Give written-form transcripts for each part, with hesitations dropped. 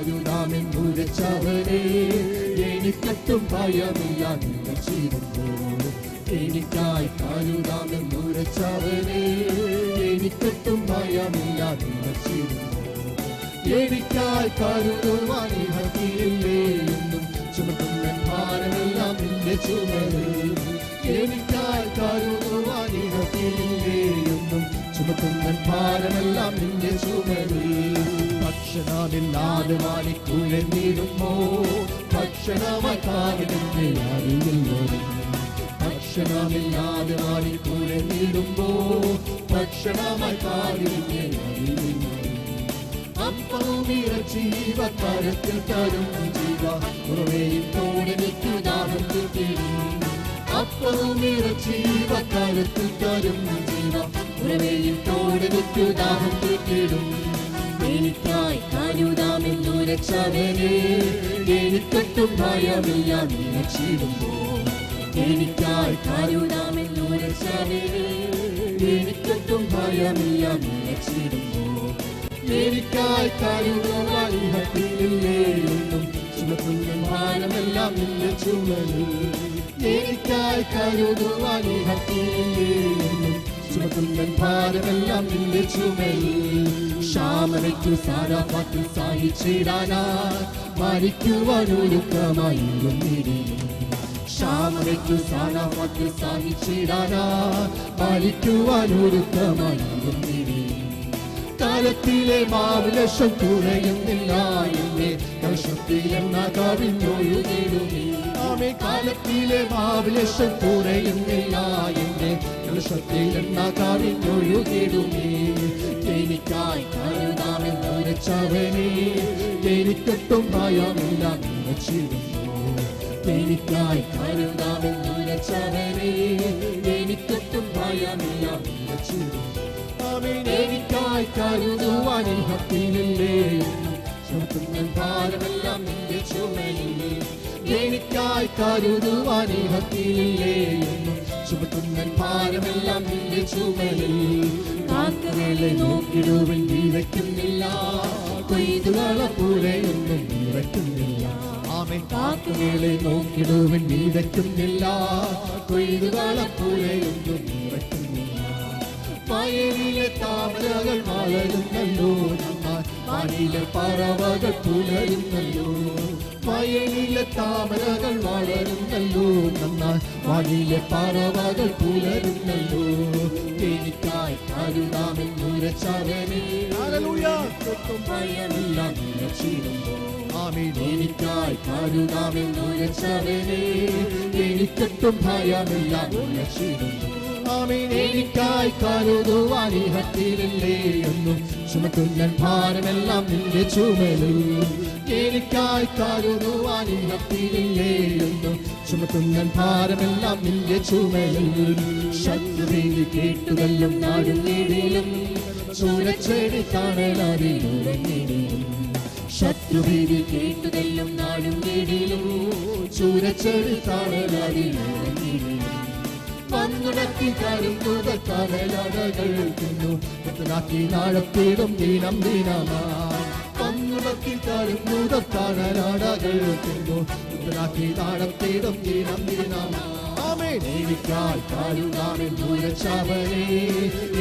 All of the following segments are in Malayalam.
കരുതാമെന്നുരച്ചവനെ എനിക്കൊട്ടും ഭയമില്ല നിലച്ചിരുമ്പോൾ. എനിക്കായി കരുതാമെന്നുരച്ചവനെ എനിക്കൊട്ടും ഭയമില്ല നിലച്ചിരുമ്പോൾ. എനിക്കായി കരുതുവാൻ ഇഹത്തിലില്ലേ എന്നും ചുമക്കുന്ന ഭാരമെല്ലാം നിന്റെ ചുമലിൽ. എനിക്കായി കരുതുവാൻ ഇഹത്തിലില്ലേ എന്നും ചുമക്കുന്ന ഭാരമെല്ലാം നിന്റെ ചുമലിൽ. ഭക്ഷണമില്ലാതെ വാനിക്കുഴഞ്ഞിടുമ്പോ ഭക്ഷണമായി കാവിടുന്നേ അറിയില്ലോ. ഭക്ഷണമില്ലാതെ വാനിക്കുഴഞ്ഞിടുമ്പോ ഭക്ഷണമായി കാവിടുന്നേ അറിയില്ലോ. അപ്പവും ഇറച്ചീവ കരത്തിൽ തരും ജീവ കുറവേത്തോടെനിക്കു ദാഹം തീരും. അപ്പവും ഇറച്ചീവ കരത്തിൽ തരും ജീവ കുറവേത്തോടെനിക്കു ദാഹം തീരും. എനിക്കായി കരുതാമെന്നുരച്ചവനെ എനിക്കൊട്ടും ഭയമില്ല നിലച്ചിടുമ്പോൾ. എനിക്കായി കരുതാമെന്നുരച്ചവനെ എനിക്കൊട്ടും ഭയമില്ല നിലച്ചിടുമ്പോൾ. എനിക്കായി കരുതുവാൻ ഇഹത്തിലില്ലേ എന്നും ചുമക്കുന്ന ഭാരമെല്ലാം നിന്റെ ചുമലിൽ. എനിക്കായി കരുതുവാൻ ഇഹത്തിലില്ലേ എന്നും ചുമക്കുന്ന ഭാരമെല്ലാം നിന്റെ ചുമലിൽ. ക്ഷാമനയ്ക്കു സാരാപാത്തിൽ സഹിച്ചിടാനായി മരിക്കുവാനൊരുക്കമായിരുന്നിരിക്കും. ക്ഷാമനയ്ക്കു സാരാപാത്തിൽ സഹിച്ചിടാനായി മരിക്കുവാനൊരുക്കമായിരുന്നിരിക്കും. കാലത്തിലെ മാവിലക്ഷം കുറയുന്നില്ല എന്നെ കർഷത്തിലെന്ന കവിഞ്ഞൊഴുകിടുമേ. ആമേ കാലത്തിലെ മാവിലക്ഷം കുറയുന്നില്ല എന്നെ കർഷത്തിലെന്ന കവിഞ്ഞൊഴുകിടുമേ. എനിക്കായി കരുതാമെന്നുരച്ചവനെ എനിക്കൊട്ടും ഭയമില്ല നിലച്ചിടുമ്പോൾ. എനിക്കായി കരുതാമെന്നുരച്ചവനെ എനിക്കൊട്ടും ഭയമില്ല നിലച്ചിടുമ്പോൾ. എനിക്കായി കരുതുവാൻ ഇഹത്തിലില്ലേ ചുമക്കുന്ന ഭാരമെല്ലാം നിന്റെ ചുമലിൽ. എനിക്കായി കരുതുവാൻ ഇഹത്തിലില്ലേ ചുമക്കുന്ന ഭാരമെല്ലാം നിന്റെ ചുമലിൽ. കാക്കകളെ നോക്കിടുവിൻ വിതയ്ക്കുന്നില്ല കൊയ്തുകളെ പോലെയൊന്നും വിതയ്ക്കുന്നില്ല. ആമേ കാക്കകളെ നോക്കിടുവിൻ വിതയ്ക്കുന്നില്ല കൊയ്തുകളെ പോലെയൊന്നും വിതയ്ക്കുന്നില്ല. വയലിലെ താമരകൾ വളരുന്നല്ലോ നന്നായി വാനിലെ പറവകൾ പുലരുന്നല്ലോ. വയലിലെ താമരകൾ വളരുന്നല്ലോ നന്നായി വാനിലെ പറവകൾ പുലരുന്നല്ലോ. എനിക്കായി കരുതാമെന്നുരച്ചവനെ ഒട്ടും ഭയമില്ല നിലച്ചിടുമ്പോൾ. ആമേൻ. എനിക്കായി കരുതാമെന്നുരച്ചവനെ എനിക്കൊട്ടും ഭയമില്ല നിലച്ചിടുമ്പോൾ. ആമേൻ. എനിക്കായി കരുതുവാൻ ഇഹത്തിലില്ലേ എന്നും ചുമക്കുന്ന ഭാരമെല്ലാം നിന്റെ ചുമലിൽ. എനിക്കായി കരുതുവാൻ ഇഹത്തിലില്ലേ എന്നും ചുമക്കുന്ന ഭാരമെല്ലാം നിന്റെ ചുമലിൽ. ശത്രുവിധി കേട്ടുതല്ലും നാടും നേടിയിലും ചൂരച്ചെടി തണലറിയുറങ്ങിടും. ശത്രുവിധി കേട്ടുതല്ലും നാടും നേടിയിലും ചൂരച്ചെടി തണലറിയുറങ്ങിടും. വന്നുടക്കി കരുതുക കടലടകൾ തിന്നു എത്തനാക്കി നാഴത്തിടും ദീനം ദീനമാ. വന്നുടക്കി കരുതുക കടലടകൾ തിന്നു എത്തനാക്കി നാഴത്തിടും ദീനം ദീനമാ. ആമേൻ. എനിക്കായി കരുതാമെന്നുരച്ചവനെ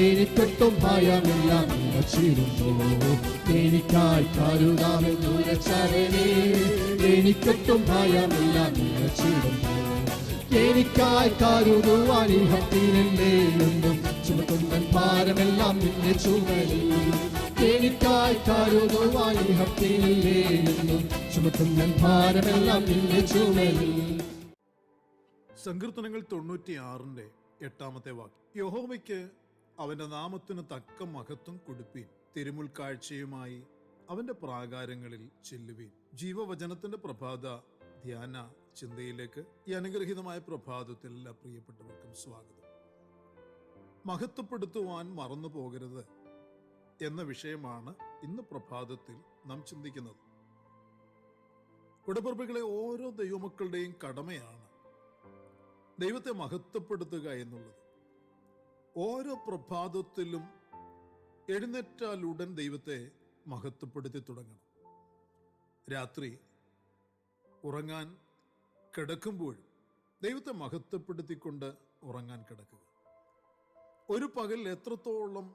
എനിക്കൊട്ടും ഭയമില്ല നിലച്ചിടുമ്പോൾ. എനിക്കായി കരുതാമെന്നുരച്ചവനെ എനിക്കൊട്ടും ഭയമില്ല നിലച്ചിടുമ്പോൾ. എനിക്കായി കരുതുവാൻ ഇഹത്തിലില്ലേ എന്നും ചുമക്കുന്ന ഭാരമെല്ലാം നിന്റെ ചുമലിൽ. എനിക്കായി കരുതുവാൻ ഇഹത്തിലില്ലേ എന്നും ചുമക്കുന്ന ഭാരമെല്ലാം നിന്റെ ചുമലിൽ. സങ്കീർത്തനങ്ങൾ 96-8 വാക്യം. യഹോവയ്ക്ക് അവന്റെ നാമത്തിന് തക്ക മഹത്വം കൊടുപ്പീൻ. തിരുമുൽക്കാഴ്ചയുമായി അവന്റെ പ്രാകാരങ്ങളിൽ ചെല്ലുവീൻ. ജീവവചനത്തിന്റെ പ്രഭാത ധ്യാന ചിന്തയിലേക്ക് ഈ അനുഗ്രഹീതമായ പ്രഭാതത്തിൽ എല്ലാ പ്രിയപ്പെട്ടവർക്കും സ്വാഗതം. മഹത്വപ്പെടുത്തുവാൻ മറന്നു പോകരുത് എന്ന വിഷയമാണ് ഇന്ന് പ്രഭാതത്തിൽ നാം ചിന്തിക്കുന്നത്. ഉടപ്പറപ്പുകളെ ഓരോ ദൈവമക്കളുടെയും കടമയാണ് ദൈവത്തെ മഹത്വപ്പെടുത്തുക എന്നുള്ളത്. ഓരോ പ്രഭാതത്തിലും എഴുന്നേറ്റാലുടൻ ദൈവത്തെ മഹത്വപ്പെടുത്തി തുടങ്ങണം. രാത്രി ഉറങ്ങാൻ കിടക്കുമ്പോഴും ദൈവത്തെ മഹത്വപ്പെടുത്തിക്കൊണ്ട് ഉറങ്ങാൻ കിടക്കുക. ഒരു പകൽ എത്രത്തോളം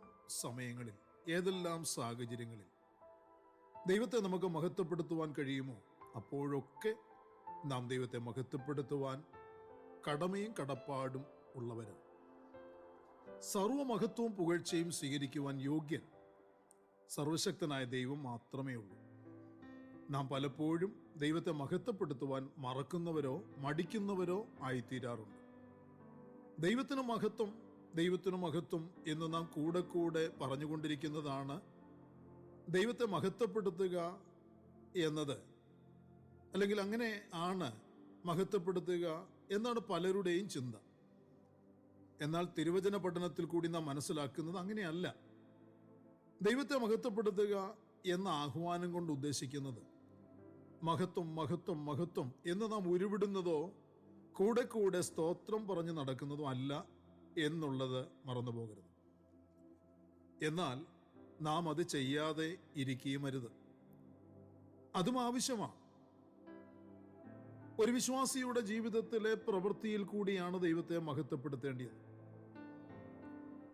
സമയങ്ങളിൽ, ഏതെല്ലാം സാഹചര്യങ്ങളിൽ ദൈവത്തെ നമുക്ക് മഹത്വപ്പെടുത്തുവാൻ കഴിയുമോ അപ്പോഴൊക്കെ നാം ദൈവത്തെ മഹത്വപ്പെടുത്തുവാൻ കടമയും കടപ്പാടും ഉള്ളവരാണ്. സർവമഹത്വവും പുകഴ്ചയും സ്വീകരിക്കുവാൻ യോഗ്യൻ സർവശക്തനായ ദൈവം മാത്രമേ ഉള്ളൂ. നാം പലപ്പോഴും ദൈവത്തെ മഹത്വപ്പെടുത്തുവാൻ മറക്കുന്നവരോ മടിക്കുന്നവരോ ആയിത്തീരാറുണ്ട്. ദൈവത്തിന് മഹത്വം, ദൈവത്തിന് മഹത്വം എന്ന് നാം കൂടെ കൂടെ പറഞ്ഞുകൊണ്ടിരിക്കുന്നതാണ് ദൈവത്തെ മഹത്വപ്പെടുത്തുക എന്നത്, അല്ലെങ്കിൽ അങ്ങനെ ആണ് മഹത്വപ്പെടുത്തുക എന്നാണ് പലരുടെയും ചിന്ത. എന്നാൽ തിരുവചന പഠനത്തിൽ കൂടി നാം മനസ്സിലാക്കുന്നത് അങ്ങനെയല്ല. ദൈവത്തെ മഹത്വപ്പെടുത്തുക എന്ന ആഹ്വാനം കൊണ്ട് ഉദ്ദേശിക്കുന്നത് മഹത്വം മഹത്വം മഹത്വം എന്ന് നാം ഉരുവിടുന്നതോ കൂടെ കൂടെ സ്തോത്രം പറഞ്ഞു നടക്കുന്നതോ അല്ല എന്നുള്ളത് മറന്നു പോകരുത്. എന്നാൽ നാം അത് ചെയ്യാതെ ഇരിക്കുകയും അരുത്. അതും ആവശ്യമാണ്. ഒരു വിശ്വാസിയുടെ ജീവിതത്തിലെ പ്രവൃത്തിയിൽ കൂടിയാണ് ദൈവത്തെ മഹത്വപ്പെടുത്തേണ്ടത്.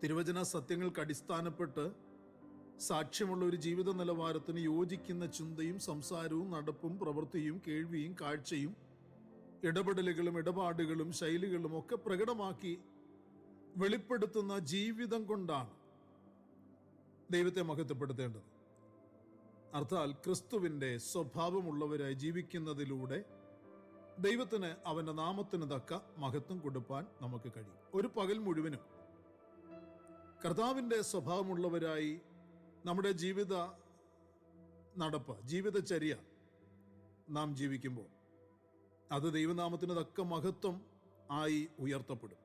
തിരുവചന സത്യങ്ങൾക്ക് അടിസ്ഥാനപ്പെട്ട് സാക്ഷ്യമുള്ള ഒരു ജീവിത നിലവാരത്തിന് യോജിക്കുന്ന ചിന്തയും സംസാരവും നടപ്പും പ്രവൃത്തിയും കേൾവിയും കാഴ്ചയും ഇടപെടലുകളും ഇടപാടുകളും ശൈലികളും ഒക്കെ പ്രകടമാക്കി വെളിപ്പെടുത്തുന്ന ജീവിതം കൊണ്ടാണ് ദൈവത്തെ മഹത്വപ്പെടുത്തേണ്ടത്. അർത്ഥാൽ ക്രിസ്തുവിൻ്റെ സ്വഭാവമുള്ളവരായി ജീവിക്കുന്നതിലൂടെ ദൈവത്തിന് അവൻ്റെ നാമത്തിന് തക്ക മഹത്വം കൊടുപ്പാൻ നമുക്ക് കഴിയും. ഒരു പകൽ മുഴുവനും കർത്താവിൻ്റെ സ്വഭാവമുള്ളവരായി നമ്മുടെ ജീവിത നടപ്പ്, ജീവിതചര്യ നാം ജീവിക്കുമ്പോൾ അത് ദൈവനാമത്തിന് തക്ക മഹത്വം ആയി ഉയർത്തപ്പെടും.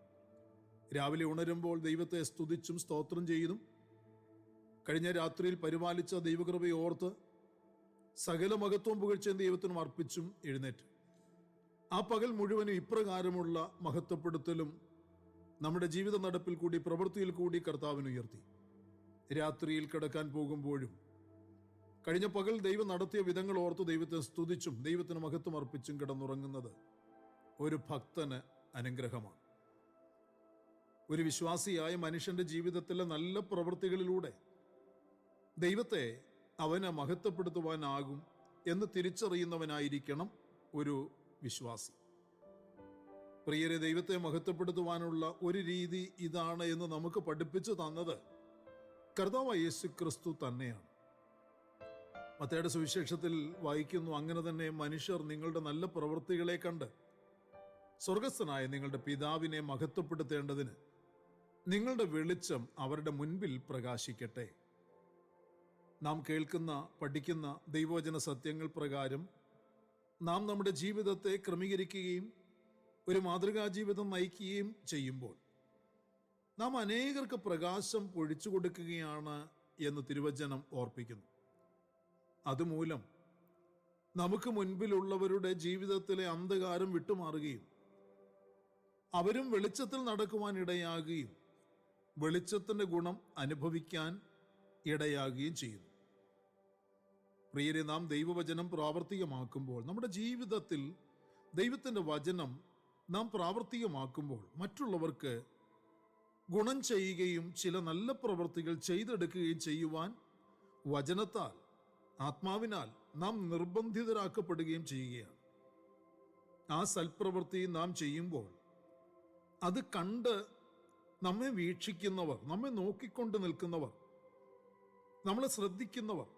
രാവിലെ ഉണരുമ്പോൾ ദൈവത്തെ സ്തുതിച്ചും സ്തോത്രം ചെയ്തും കഴിഞ്ഞ രാത്രിയിൽ പരിപാലിച്ച ദൈവകൃപയെ ഓർത്ത് സകല മഹത്വം പുകഴ്ചയും ദൈവത്തിനും അർപ്പിച്ചും എഴുന്നേറ്റ് ആ പകൽ മുഴുവനും ഇപ്രകാരമുള്ള മഹത്വപ്പെടുത്തലും നമ്മുടെ ജീവിത നടപ്പിൽ കൂടി പ്രവൃത്തിയിൽ കൂടി കർത്താവിന് ഉയർത്തി. രാത്രിയിൽ കിടക്കാൻ പോകുമ്പോഴും കഴിഞ്ഞ പകൽ ദൈവം നടത്തിയ വിധങ്ങൾ ഓർത്ത് ദൈവത്തെ സ്തുതിച്ചും ദൈവത്തിന് മഹത്വം അർപ്പിച്ചും കിടന്നുറങ്ങുന്നത് ഒരു ഭക്തന് അനുഗ്രഹമാണ്. ഒരു വിശ്വാസിയായ മനുഷ്യന്റെ ജീവിതത്തിലെ നല്ല പ്രവൃത്തികളിലൂടെ ദൈവത്തെ അവനെ മഹത്വപ്പെടുത്തുവാനാകും എന്ന് തിരിച്ചറിയുന്നവനായിരിക്കണം ഒരു വിശ്വാസി. പ്രിയരെ, ദൈവത്തെ മഹത്വപ്പെടുത്തുവാനുള്ള ഒരു രീതി ഇതാണ് എന്ന് നമുക്ക് പഠിപ്പിച്ചു തന്നത് കർത്താവായ യേശു ക്രിസ്തു തന്നെയാണ്. മത്തായിയുടെ സുവിശേഷത്തിൽ വായിക്കുന്നു, അങ്ങനെ തന്നെ മനുഷ്യർ നിങ്ങളുടെ നല്ല പ്രവൃത്തികളെ കണ്ട് സ്വർഗസ്ഥനായ നിങ്ങളുടെ പിതാവിനെ മഹത്വപ്പെടുത്തേണ്ടതിന് നിങ്ങളുടെ വെളിച്ചം അവരുടെ മുൻപിൽ പ്രകാശിക്കട്ടെ. നാം കേൾക്കുന്ന, പഠിക്കുന്ന ദൈവവചന സത്യങ്ങൾ പ്രകാരം നാം നമ്മുടെ ജീവിതത്തെ ക്രമീകരിക്കുകയും ഒരു മാതൃകാ ജീവിതം നയിക്കുകയും ചെയ്യുമ്പോൾ നാം അനേകർക്ക് പ്രകാശം പൊഴിച്ചു കൊടുക്കുകയാണ് എന്ന് തിരുവചനം ഓർപ്പിക്കുന്നു. അതുമൂലം നമുക്ക് മുൻപിലുള്ളവരുടെ ജീവിതത്തിലെ അന്ധകാരം വിട്ടുമാറുകയും അവരും വെളിച്ചത്തിൽ നടക്കുവാൻ ഇടയാകുകയും വെളിച്ചത്തിൻ്റെ ഗുണം അനുഭവിക്കാൻ ഇടയാകുകയും ചെയ്യുന്നു. പ്രിയരെ, നാം ദൈവവചനം പ്രാവർത്തികമാക്കുമ്പോൾ, നമ്മുടെ ജീവിതത്തിൽ ദൈവത്തിൻ്റെ വചനം നാം പ്രാവർത്തികമാക്കുമ്പോൾ മറ്റുള്ളവർക്ക് ഗുണം ചെയ്യുകയും ചില നല്ല പ്രവൃത്തികൾ ചെയ്തെടുക്കുകയും ചെയ്യുവാൻ വചനത്താൽ, ആത്മാവിനാൽ നാം നിർബന്ധിതരാക്കപ്പെടുകയും ചെയ്യുകയാണ്. ആ സൽപ്രവൃത്തി നാം ചെയ്യുമ്പോൾ അത് കണ്ട് നമ്മെ വീക്ഷിക്കുന്നവർ, നമ്മെ നോക്കിക്കൊണ്ട് നിൽക്കുന്നവർ, നമ്മളെ ശ്രദ്ധിക്കുന്നവർ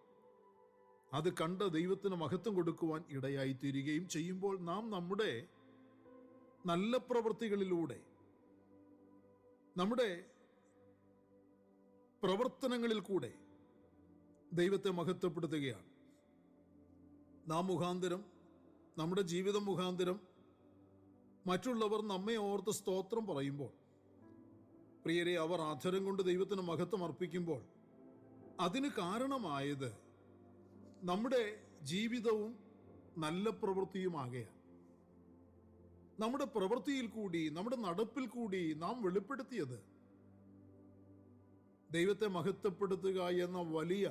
അത് കണ്ട് ദൈവത്തിന് മഹത്വം കൊടുക്കുവാൻ ഇടയായിത്തീരുകയും ചെയ്യുമ്പോൾ നാം നമ്മുടെ നല്ല പ്രവൃത്തികളിലൂടെ, നമ്മുടെ പ്രവർത്തനങ്ങളിൽ കൂടെ ദൈവത്തെ മഹത്വപ്പെടുത്തുകയാണ്. നാം മുഖാന്തരം, നമ്മുടെ ജീവിതം മുഖാന്തരം മറ്റുള്ളവർ നമ്മെ ഓർത്ത് സ്തോത്രം പറയുമ്പോൾ, പ്രിയരെ, അവർ ആധരം കൊണ്ട് ദൈവത്തിന് മഹത്വം അർപ്പിക്കുമ്പോൾ അതിന് കാരണമായത് നമ്മുടെ ജീവിതവും നല്ല പ്രവൃത്തിയുമാകയാണ്. നമ്മുടെ പ്രവൃത്തിയിൽ കൂടി, നമ്മുടെ നടപ്പിൽ കൂടി നാം വെളിപ്പെടുത്തിയത് ദൈവത്തെ മഹത്വപ്പെടുത്തുക എന്ന വലിയ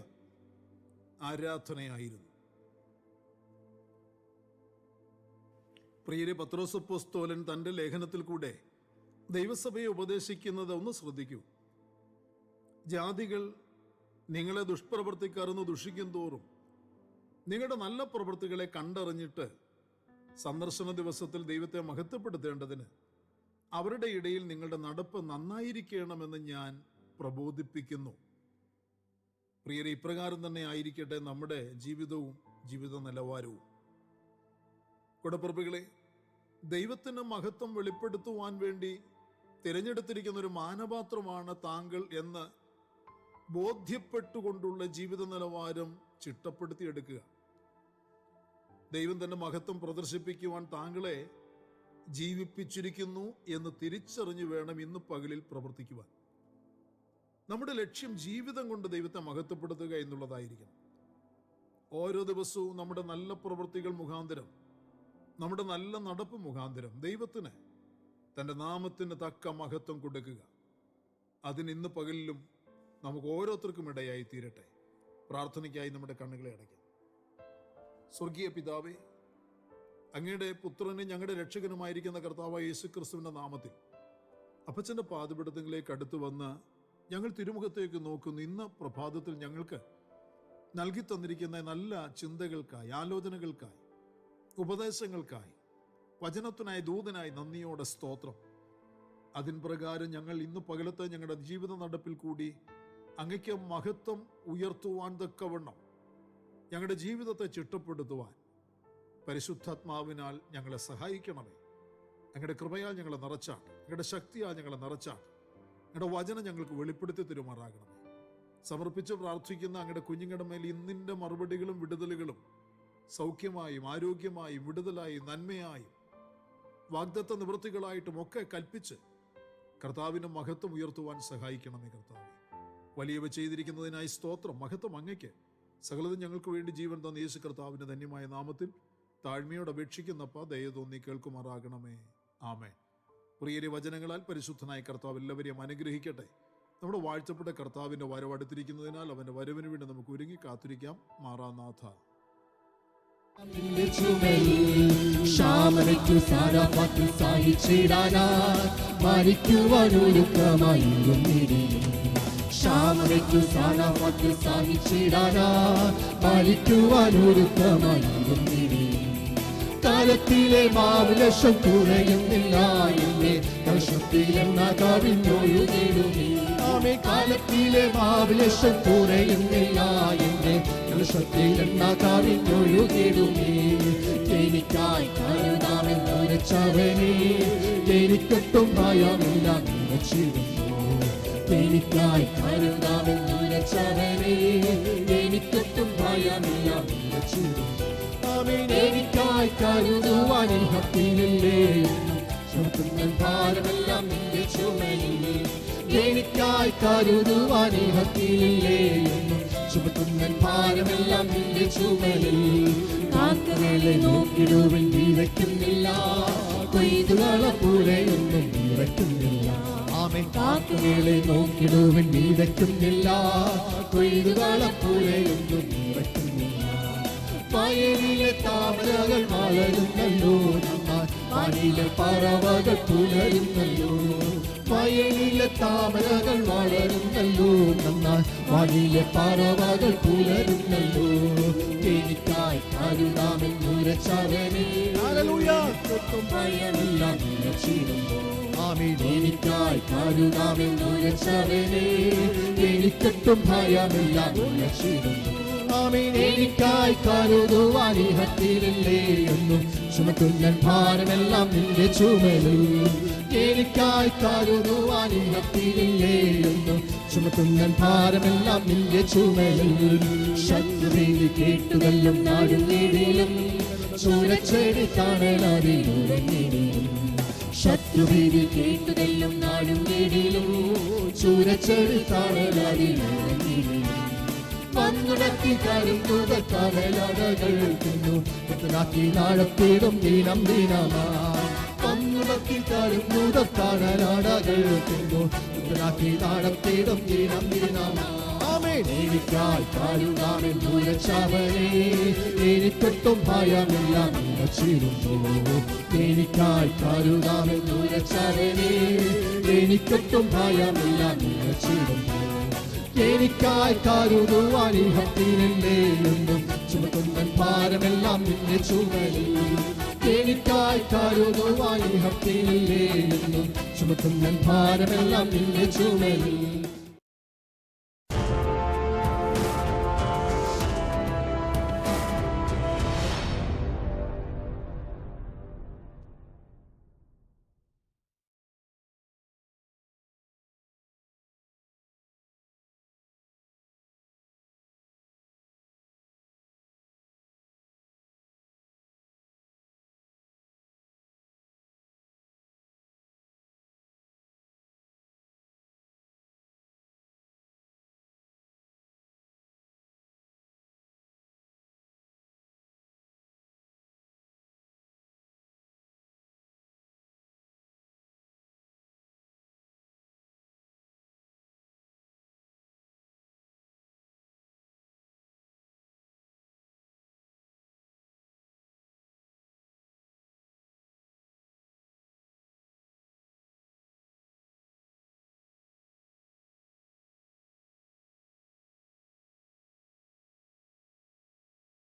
ആരാധനയായിരുന്നു. പ്രിയരെ, പത്രോസ് അപ്പോസ്തലൻ തൻ്റെ ലേഖനത്തിൽ കൂടെ ദൈവസഭയെ ഉപദേശിക്കുന്നത് ഒന്ന് ശ്രദ്ധിക്കൂ. ജാതികൾ നിങ്ങളെ ദുഷ്പ്രവൃത്തിക്കാരെന്ന് ദുഷിക്കും തോറും നിങ്ങളുടെ നല്ല പ്രവൃത്തികളെ കണ്ടറിഞ്ഞിട്ട് സന്ദർശന ദിവസത്തിൽ ദൈവത്തെ മഹത്വപ്പെടുത്തേണ്ടതിന് അവരുടെ ഇടയിൽ നിങ്ങളുടെ നടപ്പ് നന്നായിരിക്കണമെന്ന് ഞാൻ പ്രബോധിപ്പിക്കുന്നു. പ്രിയരെ, ഇപ്രകാരം തന്നെ ആയിരിക്കട്ടെ നമ്മുടെ ജീവിതവും ജീവിത നിലവാരവും. കൂടപ്പിറപ്പുകളെ, ദൈവത്തിന് മഹത്വം വെളിപ്പെടുത്തുവാൻ വേണ്ടി തിരഞ്ഞെടുത്തിരിക്കുന്ന ഒരു മാനപാത്രമാണ് താങ്കൾ എന്ന് ബോധ്യപ്പെട്ടുകൊണ്ടുള്ള ജീവിത നിലവാരം ചിട്ടപ്പെടുത്തിയെടുക്കുക. ദൈവം തന്റെ മഹത്വം പ്രദർശിപ്പിക്കുവാൻ താങ്കളെ ജീവിപ്പിച്ചിരിക്കുന്നു എന്ന് തിരിച്ചറിഞ്ഞു വേണം ഇന്ന് പകലിൽ പ്രവർത്തിക്കുവാൻ. നമ്മുടെ ലക്ഷ്യം ജീവിതം കൊണ്ട് ദൈവത്തെ മഹത്വപ്പെടുത്തുക എന്നുള്ളതായിരിക്കണം. ഓരോ ദിവസവും നമ്മുടെ നല്ല പ്രവൃത്തികൾ മുഖാന്തരം, നമ്മുടെ നല്ല നടപ്പ് മുഖാന്തരം ദൈവത്തിന് തൻ്റെ നാമത്തിന് തക്ക മഹത്വം കൊടുക്കുക. അതിന് ഇന്ന് പകലിലും നമുക്ക് ഓരോരുത്തർക്കും ഇടയായി തീരട്ടെ. പ്രാർത്ഥനയ്ക്കായി നമ്മുടെ കണ്ണുകളെ അടയ്ക്കാം. സ്വർഗീയ പിതാവേ, അങ്ങയുടെ പുത്രനെ ഞങ്ങളുടെ രക്ഷകനുമായിരിക്കുന്ന കർത്താവായ യേശുക്രിസ്തുവിന്റെ നാമത്തിൽ അപ്പച്ചന്റെ പാദപീഠത്തിലേക്ക് അടുത്തു വന്ന് ഞങ്ങൾ തിരുമുഖത്തേക്ക് നോക്കുന്നു. ഇന്ന് പ്രഭാതത്തിൽ ഞങ്ങൾക്ക് നൽകി തന്നിരിക്കുന്ന നല്ല ചിന്തകൾക്കായി, ആലോചനകൾക്കായി, ഉപദേശങ്ങൾക്കായി, വചനത്തിനായി, ദൂതനായി നന്ദിയോടെ സ്തോത്രം. അതിൻ പ്രകാരം ഞങ്ങൾ ഇന്ന് പകലത്തെ ഞങ്ങളുടെ ജീവിത നടപ്പിൽ കൂടി അങ്ങയ്ക്ക് മഹത്വം ഉയർത്തുവാൻ തക്കവണ്ണം ഞങ്ങളുടെ ജീവിതത്തെ ചിട്ടപ്പെടുത്തുവാൻ പരിശുദ്ധാത്മാവിനാൽ ഞങ്ങളെ സഹായിക്കണമേ. ഞങ്ങളുടെ കൃപയാൽ ഞങ്ങളെ നിറച്ചാണ്, ഞങ്ങളുടെ ശക്തിയാൽ ഞങ്ങളെ നിറച്ചാണ്. ഞങ്ങളുടെ വചനം ഞങ്ങൾക്ക് വെളിപ്പെടുത്തി തരുമാറാകണമേ. സമർപ്പിച്ച് പ്രാർത്ഥിക്കുന്ന അങ്ങയുടെ കുഞ്ഞുങ്ങളുടെ മേൽ ഇന്നിൻ്റെ മറുപടികളും വിടുതലുകളും സൗഖ്യമായും ആരോഗ്യമായും വിടുതലായും നന്മയായും വാഗ്ദത്ത നിവൃത്തികളായിട്ടും ഒക്കെ കൽപ്പിച്ച് കർത്താവിൻ്റെ മഹത്വം ഉയർത്തുവാൻ സഹായിക്കണമേ. കർത്താവ്, വലിയവ ചെയ്തിരിക്കുന്നതിനായി സ്തോത്രം. മഹത്വം അങ്ങയ്ക്ക്. സകലതും ഞങ്ങൾക്ക് വേണ്ടി ജീവൻ തന്ന യേശു കർത്താവിൻ്റെ ധന്യമായ നാമത്തിൽ താഴ്മയോട് അപേക്ഷിക്കുന്നപ്പ ദയ തോന്നി കേൾക്കുമാറാകണമേ. ആമേൻ. പ്രിയരെ, വചനങ്ങളാൽ പരിശുദ്ധനായ കർത്താവ് എല്ലാവരെയും അനുഗ്രഹിക്കട്ടെ. നമ്മുടെ വാഴ്ത്തപ്പെട്ട കർത്താവിൻ്റെ വരവ് അടുത്തിരിക്കുന്നതിനാൽ അവൻ്റെ വരവിന് വേണ്ടി നമുക്ക് ഒരുങ്ങി കാത്തിരിക്കാം. മാറാനാഥ. ക്ഷാമനയ്ക്കു സാരാപാത്തിൽ സഹിച്ചിടാനായി മരിക്കുവാനൊരുക്കമായിരുന്നിടി. ക്ഷാമനയ്ക്കു സാരാപാത്തിൽ സഹിച്ചിടാനായി മരിക്കുവാനൊരുക്കമായിരുന്നിടി. കാലത്തിലെ മാവിലക്ഷം കുറയുന്നില്ല എന്നെ കൽഷത്തിലെന്ന കവിഞ്ഞൊഴുകിടുമേ. ആമേ, കാലത്തിലെ മാവിലക്ഷം കുറയുന്നില്ല എന്നെ കൽഷത്തിലെന്ന കവിഞ്ഞൊഴുകിടുമേ. എനിക്കായി കരുതാമെന്നുരച്ചവനെ എനിക്കൊട്ടും ഭയമില്ല നിറച്ചിടുന്നു. എനിക്കായി കരുതാമെന്നുരച്ചവനെ എനിക്കൊട്ടും ഭയമില്ല നിറച്ചിടുന്നു. എനിക്കായി കരുതുവാൻ ഹത്തിയില്ലേ, ഭാരമെല്ലാം നിന്റെ ചുമയില്ലേ. എനിക്കായി കരുതുവാൻ ഹത്തിയില്ലേ, ചുമത്തുന്ന ഭാരമെല്ലാം നിന്റെ ചുമലിൽ. കാക്കകളെ നോക്കിടുവിൻ വിതയ്ക്കുന്നില്ല, കൊയ്തുകളെ പോലെയൊന്നും വിതയ്ക്കുന്നില്ല. ആമേൻ. കാക്കകളെ നോക്കിടുവിൻ വിതയ്ക്കുന്നില്ല, കൊയ്തുകളെ പോലെയൊന്നും വിതയ്ക്കുന്നില്ല. വയലിലെ താമരകൾ വളരുന്നല്ലോ, വാനിലെ പറവകൾ പുലരുന്നല്ലോ. വയലിലെ താമരകൾ വളരുന്നല്ലോ, നന്നാൽ വാനിലെ പറവകൾ പുലരുന്നല്ലോ. എനിക്കായി കരുതാമെന്നുരച്ചവനെ ഭയമില്ല നിറച്ചിടുന്നു. ആമേൻ. എനിക്കായി കരുതാമെന്നുരച്ചവനെ എനിക്കൊട്ടും ഭയമില്ല നിറച്ചിടുന്നു. ആമേൻ. എനിക്കായി കരുതുവാൻ ഹത്തിയില്ലേ എന്നും ചുമക്കുന്ന ഭാരമെല്ലാം നിന്റെ ചുമലിൽ. എനിക്കായി കരുതുവാൻ ഹത്തിയില്ലേ എന്നും ചുമക്കുന്ന ഭാരമെല്ലാം നിന്റെ ചുമലിൽ. ശത്രുവിധി കേട്ടുകല്ലും നാടും വീടിലും ചൂരച്ചെടി തണലറിയുറങ്ങിടിലും. ശത്രുവിധി കേട്ടുകല്ലും നാടും വീടിലും ചൂരച്ചെടി തണലറിയുറങ്ങിടിലും. വന്നുടക്കി കരുതുക കടലടകൾ തിന്നു പുത്തനാക്കി നാഴത്തിടും ദിനം ദിനമാ. വന്നുടക്കി കരുതുക കടലടകൾ തിന്നു പുത്തനാക്കി നാഴത്തിടും ദിനം ദിനമാ. ആമേൻ. എനിക്കായി കരുതാമെന്നുരച്ചവനെ എനിക്കൊട്ടും ഭയമില്ല ഉറച്ചിടുന്നു. എനിക്കായി കരുതാമെന്നുരച്ചവനെ എനിക്കൊട്ടും ഭയമില്ല ഉറച്ചിടുന്നു. എനിക്കായി കരുതുവാൻ ഇഹത്തിനെന്നും ചുമക്കുന്ന ഭാരമെല്ലാം നിന്റെ ചുമലിൽ. എനിക്കായി കരുതുവാൻ ഇഹത്തിനെന്നും ചുമക്കുന്ന ഭാരമെല്ലാം നിന്റെ ചുമലിൽ.